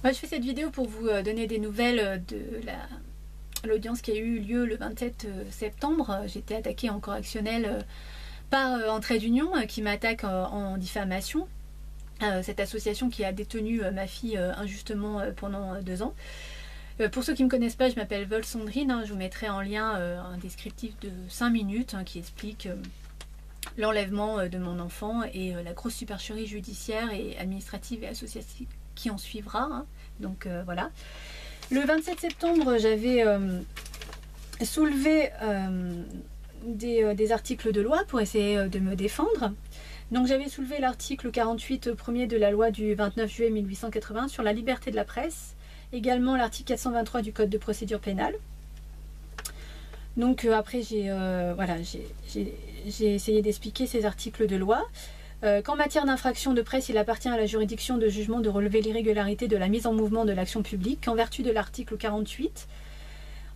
Moi, je fais cette vidéo pour vous donner des nouvelles de l'audience qui a eu lieu le 27 septembre. J'ai été attaquée en correctionnel par Entraide d'Union qui m'attaque en diffamation. Cette association qui a détenu ma fille injustement pendant 2 ans. Pour ceux qui ne me connaissent pas, je m'appelle Vol Sandrine. Je vous mettrai en lien un descriptif de 5 minutes qui explique l'enlèvement de mon enfant et la grosse supercherie judiciaire et administrative et associative qui en suivra. Donc voilà. Le 27 septembre, j'avais soulevé des articles de loi pour essayer de me défendre. Donc j'avais soulevé l'article 48 premier de la loi du 29 juillet 1880 sur la liberté de la presse, également l'article 423 du code de procédure pénale. Donc après j'ai essayé d'expliquer ces articles de loi. Qu'en matière d'infraction de presse, il appartient à la juridiction de jugement de relever l'irrégularité de la mise en mouvement de l'action publique, qu'en vertu de l'article 48,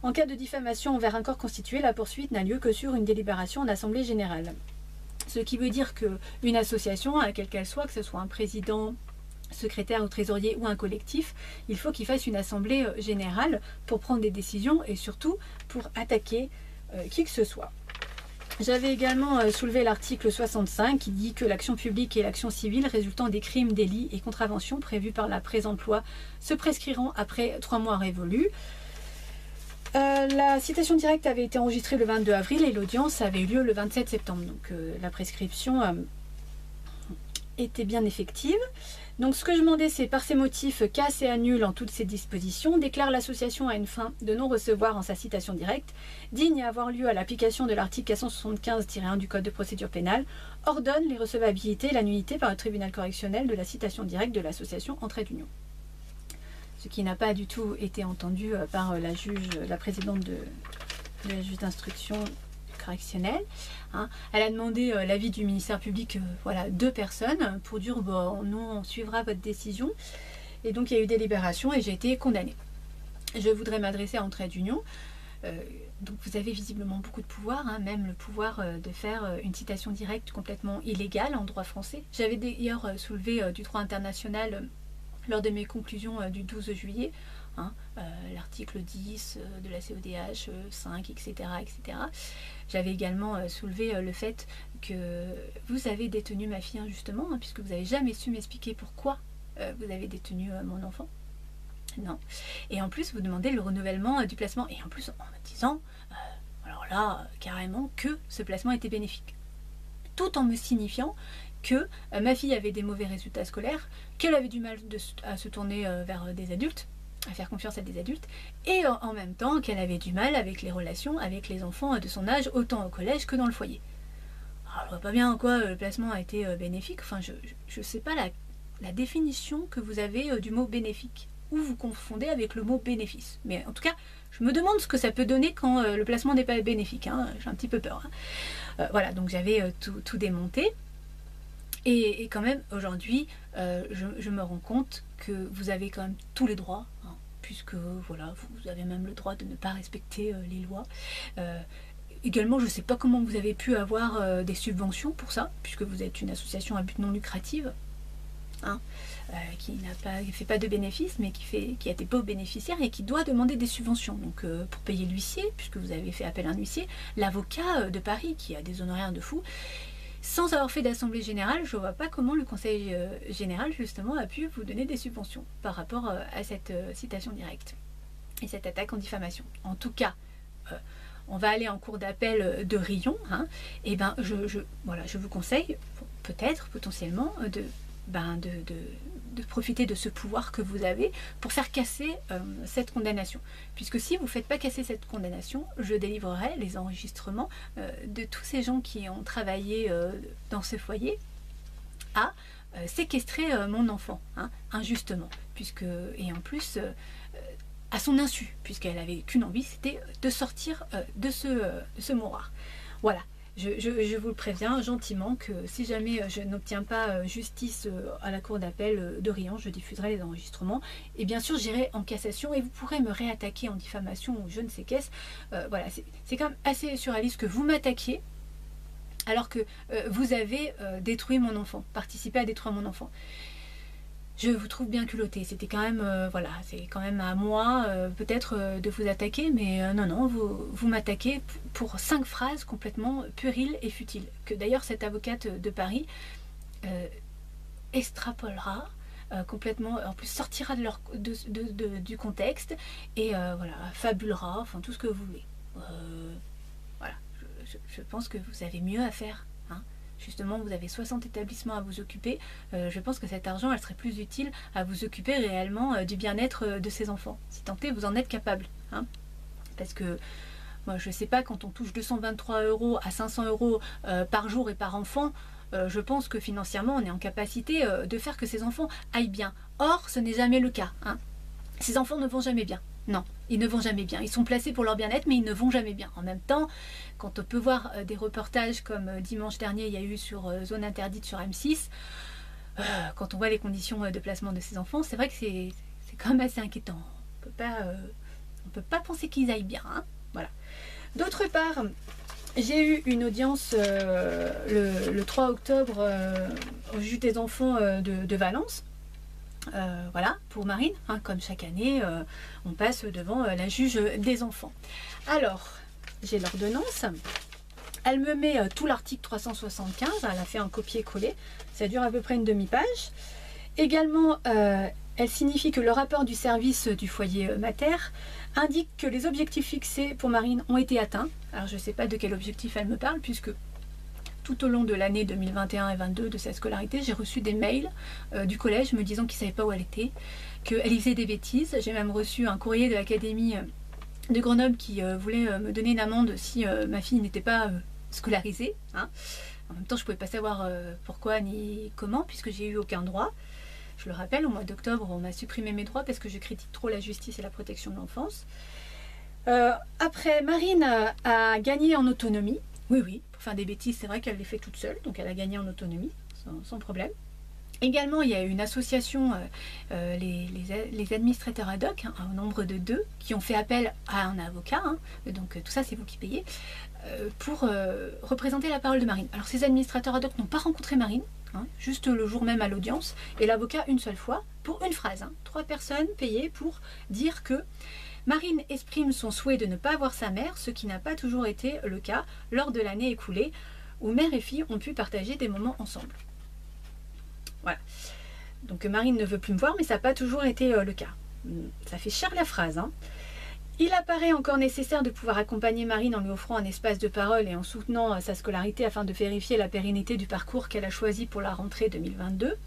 en cas de diffamation envers un corps constitué, la poursuite n'a lieu que sur une délibération en assemblée générale. Ce qui veut dire qu'une association, quelle qu'elle soit, que ce soit un président, secrétaire ou trésorier ou un collectif, il faut qu'il fasse une assemblée générale pour prendre des décisions et surtout pour attaquer qui que ce soit. J'avais également soulevé l'article 65 qui dit que l'action publique et l'action civile résultant des crimes, délits et contraventions prévus par la présente loi se prescriront après 3 mois révolus. La citation directe avait été enregistrée le 22 avril et l'audience avait eu lieu le 27 septembre. Donc la prescription était bien effective. Donc ce que je demandais, c'est par ces motifs casse et annule en toutes ces dispositions, déclare l'association à une fin de non-recevoir en sa citation directe, digne à avoir lieu à l'application de l'article 475-1 du Code de procédure pénale, ordonne les recevabilités et la nullité par le tribunal correctionnel de la citation directe de l'association Entraide d'Union. Ce qui n'a pas du tout été entendu par la présidente de la juge d'instruction correctionnelle. Elle a demandé l'avis du ministère public, 2 personnes, pour dire bon, nous on suivra votre décision. Et donc il y a eu délibération et j'ai été condamnée. Je voudrais m'adresser à Entraide d'Union. Donc vous avez visiblement beaucoup de pouvoir, même le pouvoir de faire une citation directe complètement illégale en droit français. J'avais d'ailleurs soulevé du droit international lors de mes conclusions du 12 juillet, l'article 10 de la CEDH 5, etc. etc. J'avais également soulevé le fait que vous avez détenu ma fille injustement, puisque vous n'avez jamais su m'expliquer pourquoi vous avez détenu mon enfant. Non. Et en plus, vous demandez le renouvellement du placement. Et en plus, en me disant, alors là, carrément, que ce placement était bénéfique. Tout en me signifiant que ma fille avait des mauvais résultats scolaires, qu'elle avait du mal à se tourner vers des adultes, à faire confiance à des adultes, et en même temps qu'elle avait du mal avec les relations avec les enfants de son âge, autant au collège que dans le foyer. Alors, je vois pas bien en quoi le placement a été bénéfique. Enfin, je sais pas la définition que vous avez du mot bénéfique, ou vous confondez avec le mot bénéfice. Mais en tout cas, je me demande ce que ça peut donner quand le placement n'est pas bénéfique. J'ai un petit peu peur. Voilà, donc j'avais tout démonté. Et quand même, aujourd'hui, je me rends compte que vous avez quand même tous les droits, puisque voilà, vous avez même le droit de ne pas respecter les lois. Également, je ne sais pas comment vous avez pu avoir des subventions pour ça, puisque vous êtes une association à but non lucratif, qui ne fait pas de bénéfices, mais qui a des pauvres bénéficiaires et qui doit demander des subventions. Donc pour payer l'huissier, puisque vous avez fait appel à un huissier, l'avocat de Paris, qui a des honoraires de fou. Sans avoir fait d'assemblée générale, je ne vois pas comment le conseil général justement a pu vous donner des subventions par rapport à cette citation directe et cette attaque en diffamation. En tout cas, on va aller en cour d'appel de Riom, et ben je vous conseille peut-être potentiellement de profiter de ce pouvoir que vous avez pour faire casser cette condamnation. Puisque si vous ne faites pas casser cette condamnation, je délivrerai les enregistrements de tous ces gens qui ont travaillé dans ce foyer à séquestrer mon enfant, injustement. Et en plus, à son insu, puisqu'elle avait qu'une envie, c'était de sortir de ce mouroir. Voilà. Je vous le préviens gentiment que si jamais je n'obtiens pas justice à la cour d'appel de Riom, je diffuserai les enregistrements. Et bien sûr, j'irai en cassation et vous pourrez me réattaquer en diffamation ou je ne sais qu'est-ce. Voilà, c'est quand même assez surréaliste que vous m'attaquiez alors que vous avez détruit mon enfant, participé à détruire mon enfant. je vous trouve bien culotté. C'était quand même, voilà, c'est quand même à moi peut-être de vous attaquer, mais non, non, vous m'attaquez pour 5 phrases complètement puériles et futiles. Que d'ailleurs cette avocate de Paris extrapolera complètement, en plus sortira du contexte et voilà, fabulera, enfin tout ce que vous voulez. Voilà, je pense que vous avez mieux à faire. Hein. Justement, vous avez 60 établissements à vous occuper. Je pense que cet argent, elle serait plus utile à vous occuper réellement du bien-être de ces enfants. Si tant est, vous en êtes capable. Hein. Parce que moi, je ne sais pas, quand on touche 223 € à 500 € par jour et par enfant, je pense que financièrement, on est en capacité de faire que ces enfants aillent bien. Or, ce n'est jamais le cas. Hein. Ces enfants ne vont jamais bien. Non, ils ne vont jamais bien. Ils sont placés pour leur bien-être, mais ils ne vont jamais bien. En même temps, quand on peut voir des reportages comme dimanche dernier, il y a eu sur Zone Interdite sur M6, quand on voit les conditions de placement de ces enfants, c'est vrai que c'est quand même assez inquiétant. On peut pas penser qu'ils aillent bien. Hein. Voilà. D'autre part, j'ai eu une audience le 3 octobre au juge des enfants de Valence. Voilà, pour Marine, hein, comme chaque année, on passe devant la juge des enfants. Alors, j'ai l'ordonnance. Elle me met tout l'article 375, elle a fait un copier-coller. Ça dure à peu près une demi-page. Également, elle signifie que le rapport du service du foyer mater indique que les objectifs fixés pour Marine ont été atteints. Alors, je ne sais pas de quel objectif elle me parle, puisque tout au long de l'année 2021 et 2022 de sa scolarité, j'ai reçu des mails du collège me disant qu'ils ne savaient pas où elle était, qu'elle faisait des bêtises. J'ai même reçu un courrier de l'académie de Grenoble qui voulait me donner une amende si ma fille n'était pas scolarisée. Hein. En même temps, je ne pouvais pas savoir pourquoi ni comment, puisque j'ai eu aucun droit. Je le rappelle, au mois d'octobre, on m'a supprimé mes droits parce que je critique trop la justice et la protection de l'enfance. Après, Marine a gagné en autonomie. Oui, oui, pour faire des bêtises, c'est vrai qu'elle les fait toute seule, donc elle a gagné en autonomie, sans problème. Également, il y a une association, les administrateurs ad hoc, hein, au nombre de 2, qui ont fait appel à un avocat, hein, donc tout ça c'est vous qui payez, pour représenter la parole de Marine. Alors ces administrateurs ad hoc n'ont pas rencontré Marine, hein, juste le jour même à l'audience, et l'avocat une seule fois, pour une phrase. Hein, 3 personnes payées pour dire que Marine exprime son souhait de ne pas voir sa mère, ce qui n'a pas toujours été le cas lors de l'année écoulée, où mère et fille ont pu partager des moments ensemble. Voilà. Donc Marine ne veut plus me voir, mais ça n'a pas toujours été le cas. Ça fait cher la phrase. Hein. Il apparaît encore nécessaire de pouvoir accompagner Marine en lui offrant un espace de parole et en soutenant sa scolarité afin de vérifier la pérennité du parcours qu'elle a choisi pour la rentrée 2022.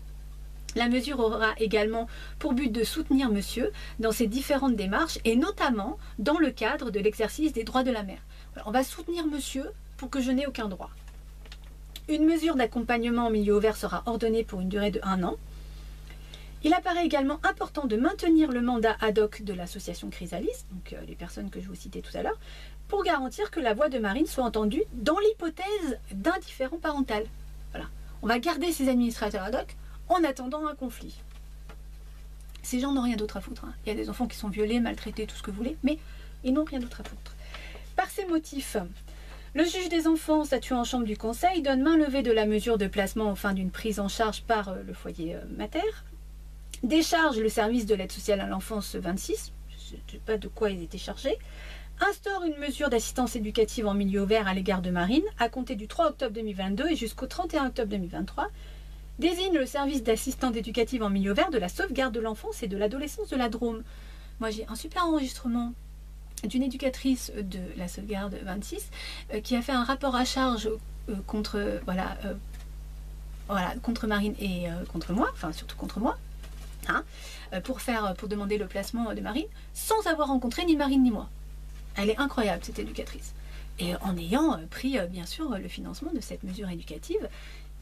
La mesure aura également pour but de soutenir monsieur dans ses différentes démarches et notamment dans le cadre de l'exercice des droits de la mère. On va soutenir monsieur pour que je n'ai aucun droit. Une mesure d'accompagnement en milieu ouvert sera ordonnée pour une durée de 1 an. Il apparaît également important de maintenir le mandat ad hoc de l'association Chrysalis, donc les personnes que je vous citais tout à l'heure, pour garantir que la voix de Marine soit entendue dans l'hypothèse d'un différend parental. Voilà. On va garder ces administrateurs ad hoc en attendant un conflit. Ces gens n'ont rien d'autre à foutre. Hein. Il y a des enfants qui sont violés, maltraités, tout ce que vous voulez, mais ils n'ont rien d'autre à foutre. Par ces motifs, le juge des enfants statuant en chambre du conseil donne main levée de la mesure de placement aux fins d'une prise en charge par le foyer mater, décharge le service de l'aide sociale à l'enfance 26, je ne sais pas de quoi ils étaient chargés, instaure une mesure d'assistance éducative en milieu ouvert à l'égard de Marine à compter du 3 octobre 2022 et jusqu'au 31 octobre 2023, désigne le service d'assistante éducative en milieu ouvert de la sauvegarde de l'enfance et de l'adolescence de la Drôme. Moi j'ai un super enregistrement d'une éducatrice de la sauvegarde 26 qui a fait un rapport à charge contre, contre Marine et contre moi, enfin surtout contre moi, hein, pour demander le placement de Marine, sans avoir rencontré ni Marine ni moi. Elle est incroyable cette éducatrice. Et en ayant pris bien sûr le financement de cette mesure éducative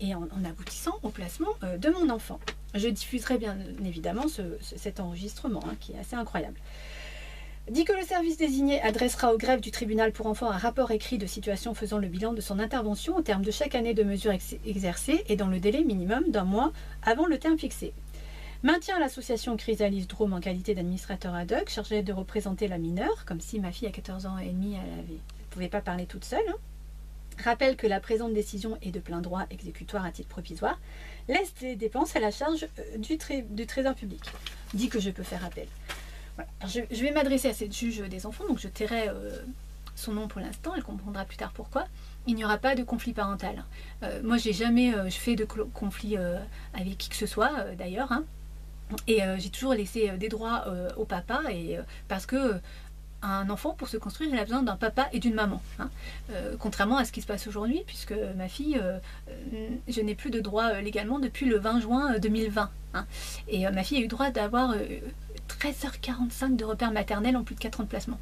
et en aboutissant au placement de mon enfant. Je diffuserai bien évidemment cet enregistrement hein, qui est assez incroyable. Dit que le service désigné adressera au greffe du tribunal pour enfants un rapport écrit de situation faisant le bilan de son intervention au terme de chaque année de mesures exercées et dans le délai minimum d'1 mois avant le terme fixé. Maintient l'association Chrysalis Drôme en qualité d'administrateur ad hoc chargé de représenter la mineure, comme si ma fille à 14 ans et demi, elle ne pouvait pas parler toute seule. Hein. rappelle que la présente décision est de plein droit exécutoire à titre provisoire, laisse des dépenses à la charge du Trésor public, dit que je peux faire appel. Voilà. Alors, je vais m'adresser à cette juge des enfants, donc je tairai son nom pour l'instant, elle comprendra plus tard pourquoi. Il n'y aura pas de conflit parental. Moi, j'ai jamais fait de conflit avec qui que ce soit, d'ailleurs, hein. Et j'ai toujours laissé des droits au papa, et parce que un enfant, pour se construire, il a besoin d'un papa et d'une maman, hein. Contrairement à ce qui se passe aujourd'hui, puisque ma fille, je n'ai plus de droits légalement depuis le 20 juin 2020. Hein. Et ma fille a eu le droit d'avoir 13h45 de repères maternels en plus de 4 ans de placement.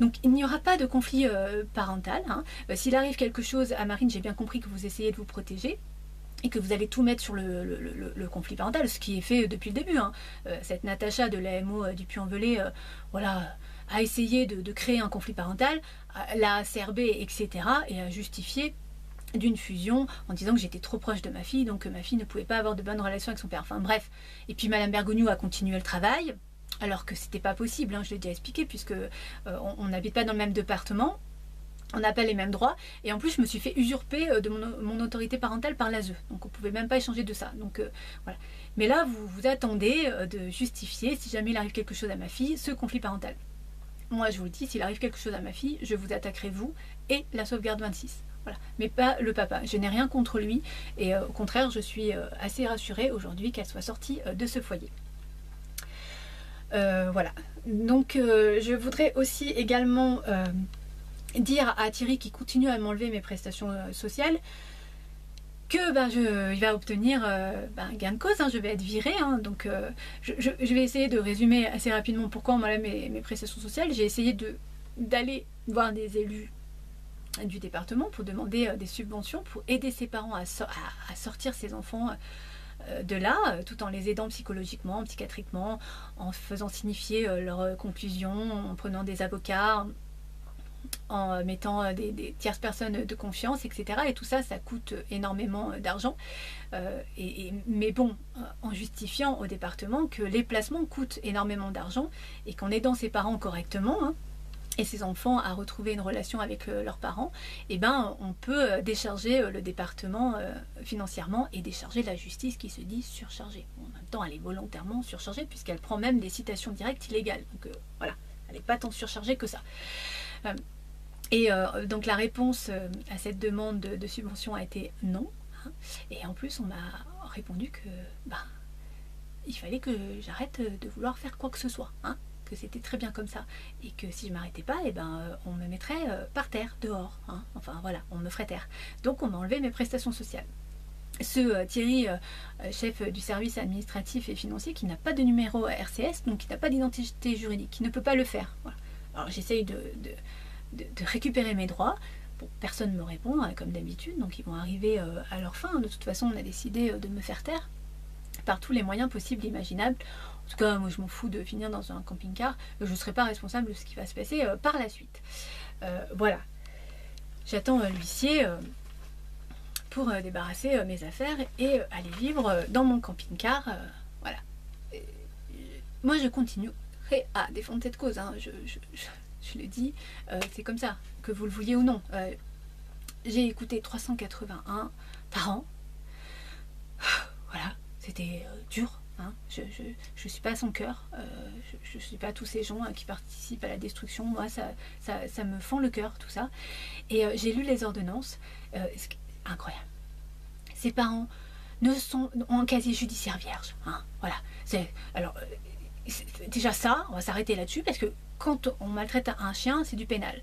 Donc il n'y aura pas de conflit parental. Hein. S'il arrive quelque chose à Marine, j'ai bien compris que vous essayez de vous protéger et que vous allez tout mettre sur le conflit parental, ce qui est fait depuis le début. Hein. Cette Natacha de l'AMO du Puy-en-Velay, voilà, a essayé de créer un conflit parental, l'a acerbé, etc. et a justifié d'une fusion en disant que j'étais trop proche de ma fille, donc que ma fille ne pouvait pas avoir de bonnes relations avec son père. Enfin bref. Et puis Madame Bergogneau a continué le travail, alors que c'était pas possible, hein, je l'ai déjà expliqué, puisque on n'habite pas dans le même département, on n'a pas les mêmes droits, et en plus je me suis fait usurper de mon autorité parentale par l'ASE, donc on pouvait même pas échanger de ça. Donc voilà. Mais là, vous attendez de justifier, si jamais il arrive quelque chose à ma fille, ce conflit parental. Moi, je vous le dis, s'il arrive quelque chose à ma fille, je vous attaquerai vous et la sauvegarde 26. Voilà. Mais pas le papa. Je n'ai rien contre lui, et au contraire, je suis assez rassurée aujourd'hui qu'elle soit sortie de ce foyer. Voilà. Donc, je voudrais aussi également dire à Thierry, qui continue à m'enlever mes prestations sociales, que il va obtenir gain de cause, hein, je vais être virée, hein, donc je vais essayer de résumer assez rapidement pourquoi on m'enlève mes prestations sociales. J'ai essayé d'aller voir des élus du département pour demander des subventions pour aider ses parents à sortir ses enfants de là, tout en les aidant psychologiquement, psychiatriquement, en faisant signifier leurs conclusions, en prenant des avocats, en mettant des tierces personnes de confiance, etc. Et tout ça, ça coûte énormément d'argent. Mais bon, en justifiant au département que les placements coûtent énormément d'argent et qu'en aidant ses parents correctement, hein, et ses enfants à retrouver une relation avec leurs parents, eh ben, on peut décharger le département financièrement et décharger la justice qui se dit surchargée. Bon, en même temps, elle est volontairement surchargée puisqu'elle prend même des citations directes illégales. Donc voilà, elle n'est pas tant surchargée que ça. Donc la réponse à cette demande de subvention a été non. Hein, et en plus, on m'a répondu que il fallait que j'arrête de vouloir faire quoi que ce soit. Hein, que c'était très bien comme ça, et que si je m'arrêtais pas, on me mettrait par terre, dehors, hein. Enfin voilà, on me ferait taire. Donc on m'a enlevé mes prestations sociales. Ce Thierry, chef du service administratif et financier, qui n'a pas de numéro RCS, donc qui n'a pas d'identité juridique, qui ne peut pas le faire. Voilà. Alors j'essaye de récupérer mes droits. Bon, personne ne me répond, hein, comme d'habitude, donc ils vont arriver à leur fin. De toute façon, on a décidé de me faire taire par tous les moyens possibles et imaginables. En tout cas, moi je m'en fous de finir dans un camping-car, je ne serai pas responsable de ce qui va se passer par la suite. Voilà. J'attends l'huissier pour débarrasser mes affaires et aller vivre dans mon camping-car. Voilà. Moi je continuerai à défendre cette cause, hein. Je le dis, c'est comme ça, que vous le vouliez ou non. J'ai écouté 381 par an. Voilà, c'était dur. Hein. Je ne suis pas sans cœur, je ne suis pas tous ces gens qui participent à la destruction. Moi, ça me fend le cœur, tout ça. Et j'ai lu les ordonnances, incroyable. Ces parents ont un casier judiciaire vierge. Hein. Voilà. Alors, déjà ça, on va s'arrêter là-dessus, parce que quand on maltraite un chien, c'est du pénal.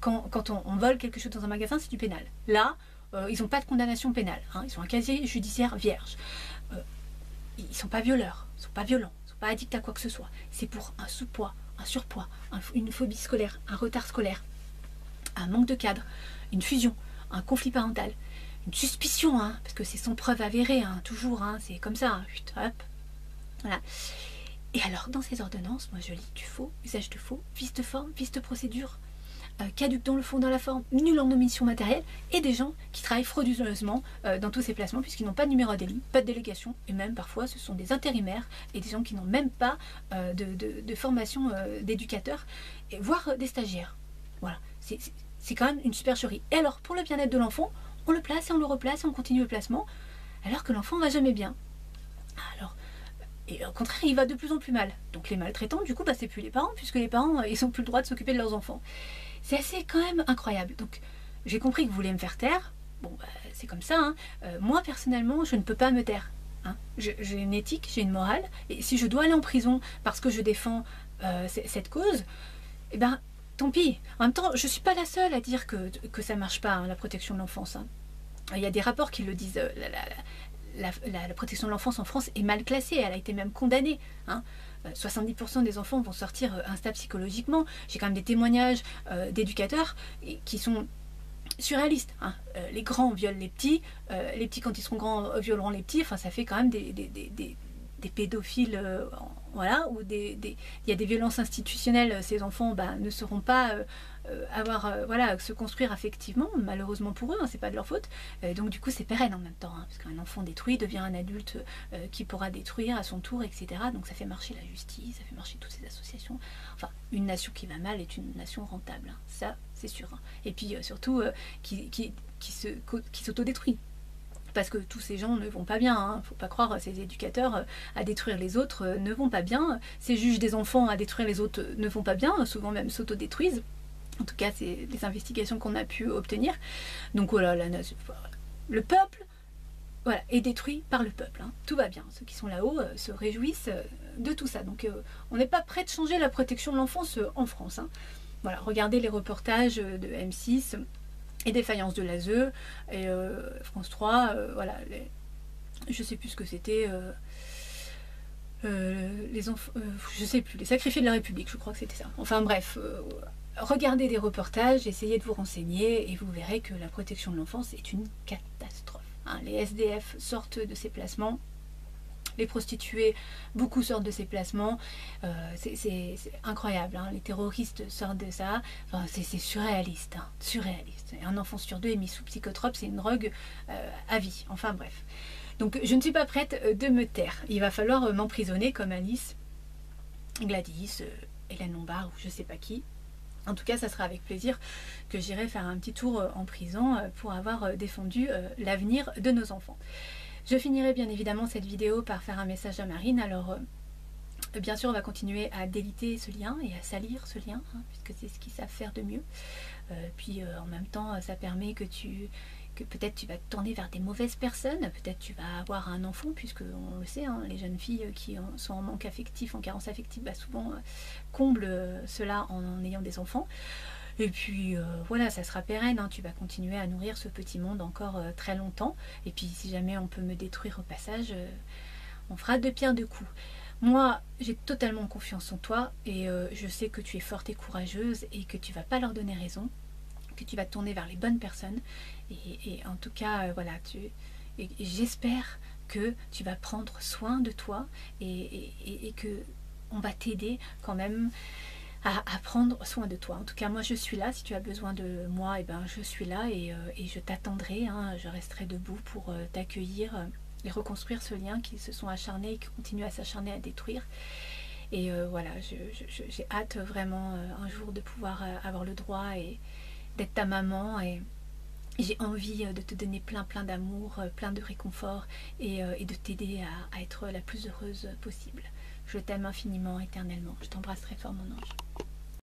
Quand on vole quelque chose dans un magasin, c'est du pénal. Là, ils n'ont pas de condamnation pénale. Hein. Ils ont un casier judiciaire vierge. Ils ne sont pas violeurs, ils ne sont pas violents, ils ne sont pas addicts à quoi que ce soit. C'est pour un sous-poids, un surpoids, une phobie scolaire, un retard scolaire, un manque de cadre, une fusion, un conflit parental, une suspicion, hein, parce que c'est sans preuve avérée, hein, toujours, hein, c'est comme ça, hein, hop, voilà. Et alors, dans ces ordonnances, moi je lis du faux, usage de faux, vice de forme, vice de procédure, caduc dans le fond, dans la forme, nul en omission matérielle, et des gens qui travaillent frauduleusement dans tous ces placements puisqu'ils n'ont pas de numéro d'élus, pas de délégation, et même parfois ce sont des intérimaires et des gens qui n'ont même pas de formation d'éducateur, voire des stagiaires. Voilà, c'est quand même une supercherie. Et alors, pour le bien-être de l'enfant, on le place et on le replace et on continue le placement, alors que l'enfant va jamais bien. Alors, et au contraire, il va de plus en plus mal. Donc les maltraitants, du coup, bah, c'est plus les parents, puisque les parents, ils n'ont plus le droit de s'occuper de leurs enfants. C'est assez quand même incroyable. Donc, j'ai compris que vous voulez me faire taire. Bon, bah, c'est comme ça. Hein. Moi, personnellement, je ne peux pas me taire. Hein. J'ai une éthique, j'ai une morale. Et si je dois aller en prison parce que je défends cette cause, eh ben, tant pis. En même temps, je ne suis pas la seule à dire que ça ne marche pas, hein, la protection de l'enfance. Hein. Il y a des rapports qui le disent. La protection de l'enfance en France est mal classée. Elle a été même condamnée. Hein. 70% des enfants vont sortir instables psychologiquement. J'ai quand même des témoignages d'éducateurs qui sont surréalistes. Hein. Les grands violent les petits quand ils seront grands violeront les petits. Enfin, ça fait quand même des pédophiles, voilà, où il y a des violences institutionnelles. Ces enfants ne seront pas voilà, se construire affectivement, malheureusement pour eux, hein, c'est pas de leur faute. Donc du coup c'est pérenne en même temps, hein, parce qu'un enfant détruit devient un adulte qui pourra détruire à son tour, etc. Donc ça fait marcher la justice, ça fait marcher toutes ces associations. Enfin, une nation qui va mal est une nation rentable, hein, ça c'est sûr. Hein. Et puis surtout qui s'autodétruit. Parce que tous ces gens ne vont pas bien, hein. Faut pas croire, ces éducateurs à détruire les autres ne vont pas bien, ces juges des enfants à détruire les autres ne vont pas bien, souvent même s'autodétruisent. En tout cas, c'est les investigations qu'on a pu obtenir. Donc voilà, le peuple voilà, est détruit par le peuple. Hein. Tout va bien. Ceux qui sont là-haut se réjouissent de tout ça. Donc on n'est pas prêt de changer la protection de l'enfance en France. Hein. Voilà, regardez les reportages de M6 et Défaillance de l'ASE et France 3. Voilà, je sais plus ce que c'était. Les enfants, je sais plus, les sacrifiés de la République, je crois que c'était ça. Enfin bref, regardez des reportages, essayez de vous renseigner et vous verrez que la protection de l'enfance est une catastrophe. Hein. Les SDF sortent de ces placements, les prostituées, beaucoup sortent de ces placements, c'est incroyable, hein. Les terroristes sortent de ça, enfin, c'est surréaliste, hein. Surréaliste. Un enfant sur deux est mis sous psychotrope, c'est une drogue à vie, enfin bref. Donc je ne suis pas prête de me taire, il va falloir m'emprisonner comme Alice, Gladys, Hélène Lombard ou je sais pas qui. En tout cas, ça sera avec plaisir que j'irai faire un petit tour en prison pour avoir défendu l'avenir de nos enfants. Je finirai bien évidemment cette vidéo par faire un message à Marine. Alors, bien sûr, on va continuer à déliter ce lien et à salir ce lien, hein, puisque c'est ce qu'ils savent faire de mieux. Puis, en même temps, ça permet que peut-être tu vas te tourner vers des mauvaises personnes, peut-être tu vas avoir un enfant, puisque on le sait, hein, les jeunes filles qui sont en manque affectif, en carence affective, souvent comblent cela en ayant des enfants. Et puis voilà, ça sera pérenne, hein, tu vas continuer à nourrir ce petit monde encore très longtemps. Et puis si jamais on peut me détruire au passage, on fera deux pierres deux coups. Moi, j'ai totalement confiance en toi et je sais que tu es forte et courageuse et que tu vas pas leur donner raison, que tu vas te tourner vers les bonnes personnes. Et en tout cas, voilà, j'espère que tu vas prendre soin de toi et que on va t'aider quand même à prendre soin de toi. En tout cas, moi je suis là. Si tu as besoin de moi, je suis là et je t'attendrai. Hein, je resterai debout pour t'accueillir et reconstruire ce lien qui se sont acharnés et qui continuent à s'acharner à détruire. Et voilà, j'ai hâte vraiment un jour de pouvoir avoir le droit et d'être ta maman et j'ai envie de te donner plein d'amour, plein de réconfort et de t'aider à être la plus heureuse possible. Je t'aime infiniment, éternellement. Je t'embrasse très fort, mon ange.